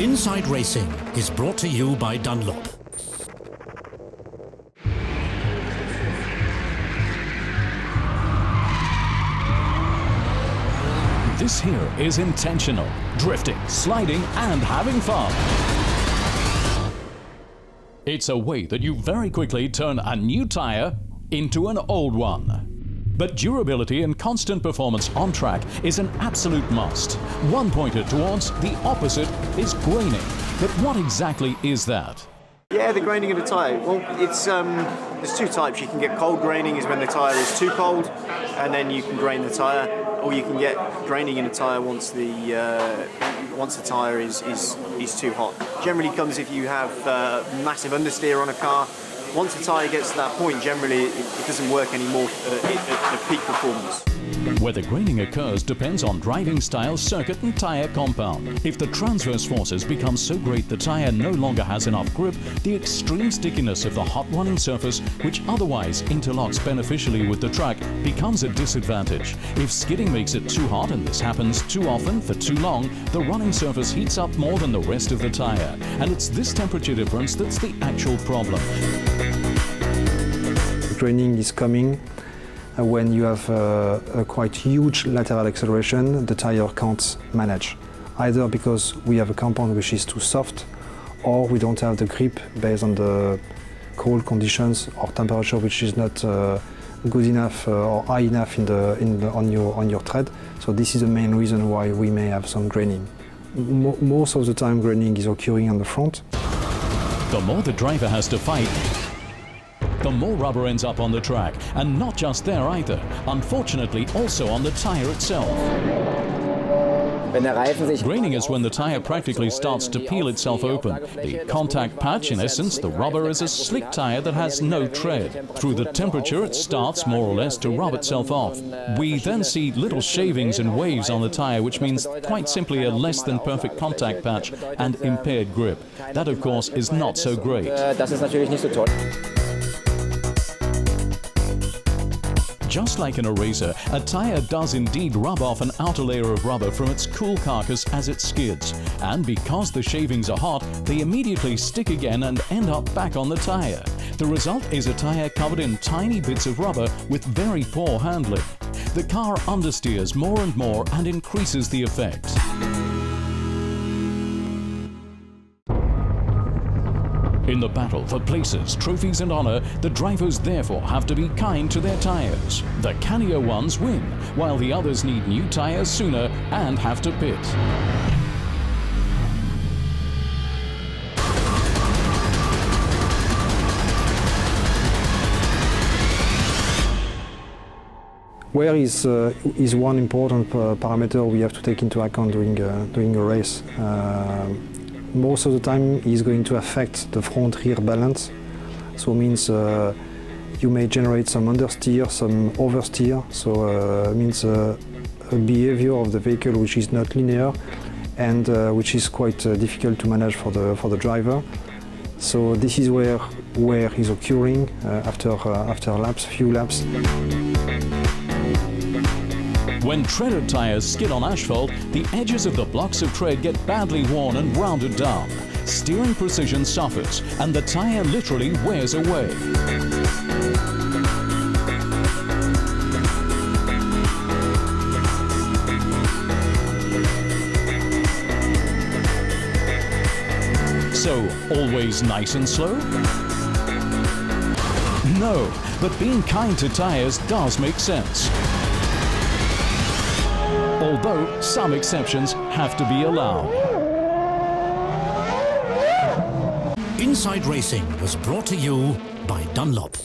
Inside Racing is brought to you by Dunlop. This here is intentional, drifting, sliding and having fun. It's a way that you very quickly turn a new tire into an old one. But durability and constant performance on track is an absolute must. One pointed towards the opposite is graining. But what exactly is that? Yeah, the graining of the tyre. Well, it's there's two types. You can get cold graining, is when the tyre is too cold, and then you can grain the tyre, or you can get graining in the tyre once the tyre is too hot. Generally comes if you have massive understeer on a car. Once the tyre gets to that point, generally it doesn't work anymore at peak performance. Where the graining occurs depends on driving style, circuit and tyre compound. If the transverse forces become so great the tyre no longer has enough grip, the extreme stickiness of the hot running surface, which otherwise interlocks beneficially with the track, becomes a disadvantage. If skidding makes it too hot, and this happens too often for too long, the running surface heats up more than the rest of the tyre. And it's this temperature difference that's the actual problem. Graining is coming when you have a quite huge lateral acceleration the tire can't manage. Either because we have a compound which is too soft, or we don't have the grip based on the cold conditions or temperature which is not good enough or high enough on your tread. So this is the main reason why we may have some graining. Most of the time graining is occurring on the front. The more the driver has to fight, the more rubber ends up on the track, and not just there either, unfortunately also on the tyre itself. Graining is when the tyre practically starts to peel itself open. The contact patch, in essence, the rubber, is a slick tyre that has no tread. Through the temperature it starts more or less to rub itself off. We then see little shavings and waves on the tyre, which means quite simply a less than perfect contact patch and impaired grip. That of course is not so great. Just like an eraser, a tyre does indeed rub off an outer layer of rubber from its cool carcass as it skids. And because the shavings are hot, they immediately stick again and end up back on the tyre. The result is a tyre covered in tiny bits of rubber with very poor handling. The car understeers more and more and increases the effect. In the battle for places, trophies and honour, the drivers therefore have to be kind to their tyres. The cannier ones win, while the others need new tyres sooner and have to pit. Wear is one important parameter we have to take into account during a race. Most of the time is going to affect the front-rear balance. So it means you may generate some understeer, some oversteer. So it means a behavior of the vehicle which is not linear and which is quite difficult to manage for the driver. So this is where wear is occurring after few laps. When treaded tyres skid on asphalt, the edges of the blocks of tread get badly worn and rounded down. Steering precision suffers, and the tyre literally wears away. So, always nice and slow? No, but being kind to tyres does make sense. Although some exceptions have to be allowed. Inside Racing was brought to you by Dunlop.